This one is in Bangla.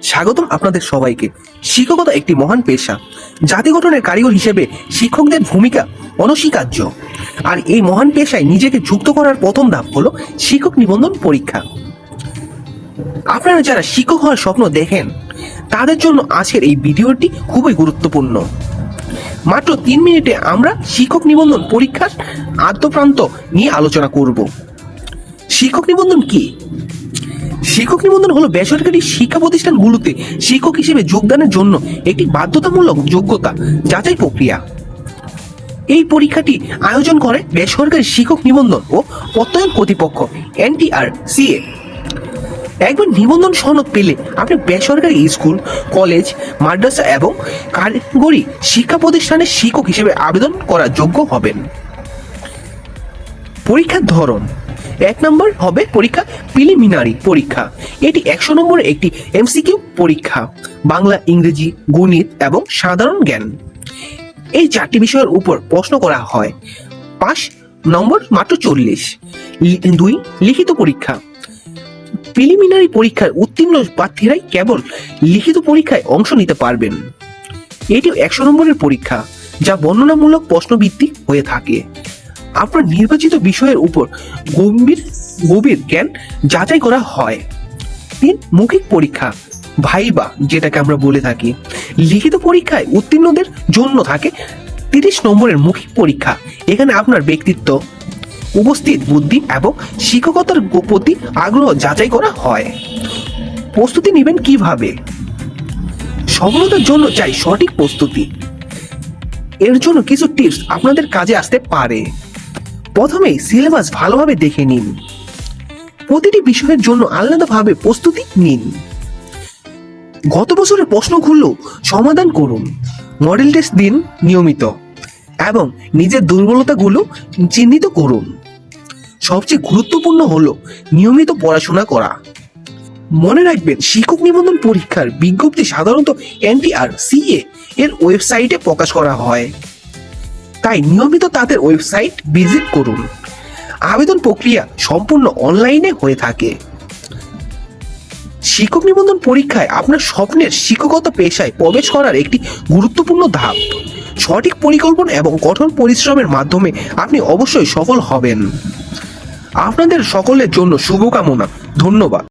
স্বাগতম আপনাদের সবাইকে। শিক্ষকতা একটি মহান পেশা। জাতি গঠনের কারিগর হিসেবে শিক্ষকদের ভূমিকা অনস্বীকার্য। আর এই মহান পেশায় নিজেকে যুক্ত করার প্রথম ধাপ হলো শিক্ষক নিবন্ধন পরীক্ষা। আপনারা যারা শিক্ষক হওয়ার স্বপ্ন দেখেন তাদের জন্য আজকের এই ভিডিওটি খুবই গুরুত্বপূর্ণ। মাত্র 3 মিনিটে আমরা শিক্ষক নিবন্ধন পরীক্ষার আদ্যপ্রান্ত নিয়ে আলোচনা করব। শিক্ষক নিবন্ধন কি? শিক্ষক নিবন্ধন হলো বেসরকারি শিক্ষা প্রতিষ্ঠানগুলোতে শিক্ষক হিসেবে যোগদানের জন্য একটি বাধ্যতামূলক যোগ্যতা যাচাই প্রক্রিয়া। এই পরীক্ষাটি আয়োজন করে বেসরকারি শিক্ষক নিবন্ধন ও প্রত্যয়ন কর্তৃপক্ষ NTRCA। একবার নিবন্ধন সনদ পেলে আপনি বেসরকারি স্কুল, কলেজ, মাদ্রাসা এবং কারিগরি শিক্ষা প্রতিষ্ঠানের শিক্ষক হিসেবে আবেদন করার যোগ্য হবেন। পরীক্ষার ধরন: 1 নম্বর হবে পরীক্ষা প্রিলিমিনারি পরীক্ষা। এটি 100 নম্বরের একটি MCQ পরীক্ষা, বাংলা, ইংরেজি, গণিত এবং সাধারণ জ্ঞান। এই 4টি বিষয়ের উপর প্রশ্ন করা হয়। 5 নম্বর মাত্র 40। 2 লিখিত পরীক্ষা। প্রিলিমিনারি পরীক্ষায় উত্তীর্ণ প্রার্থীরাই কেবল লিখিত পরীক্ষায় অংশ নিতে পারবেন। এটি 100 নম্বরের পরীক্ষা, যা বর্ণনামূলক প্রশ্নভিত্তিক হয়ে থাকে। আপনার নির্বাচিত বিষয়ের উপর গভীর জ্ঞান যাচাই করা হয়। 3 মৌখিক পরীক্ষা, ভাইবা যেটাকে আমরা বলে থাকি। লিখিত পরীক্ষায় উত্তীর্ণদের জন্য থাকে 30 নম্বরের মৌখিক পরীক্ষা। এখানে আপনার ব্যক্তিত্ব, উপস্থিত বুদ্ধি এবং শিক্ষকতার প্রতি আগ্রহ যাচাই করা হয়। প্রস্তুতি নেবেন কিভাবে? সফলতার জন্য চাই সঠিক প্রস্তুতি। এর জন্য কিছু টিপস আপনাদের কাজে আসতে পারে। প্রথমেই সিলেবাস ভালোভাবে দেখে নিন। প্রতিটি বিষয়ের জন্য আলাদাভাবে প্রস্তুতি নিন। গত বছরের প্রশ্নগুলো সমাধান করুন। মডেল টেস্ট দিন নিয়মিত এবং নিজের দুর্বলতাগুলো চিহ্নিত করুন। সবচেয়ে গুরুত্বপূর্ণ হলো নিয়মিত পড়াশোনা করা। মনে রাখবেন, শিক্ষক নিবন্ধন পরীক্ষার বিজ্ঞপ্তি সাধারণত NTRCA এর ওয়েবসাইটে প্রকাশ করা হয়, তাই নিয়মিত তাদের ওয়েবসাইট ভিজিট করুন। আবেদন প্রক্রিয়া সম্পূর্ণ অনলাইনে হয়ে থাকে। শিক্ষক নিবন্ধন পরীক্ষায় আপনার স্বপ্নের শিক্ষকতা পেশায় প্রবেশ করার একটি গুরুত্বপূর্ণ ধাপ। সঠিক পরিকল্পনা এবং কঠোর পরিশ্রমের মাধ্যমে আপনি অবশ্যই সফল হবেন। আপনাদের সকলের জন্য শুভকামনা। ধন্যবাদ।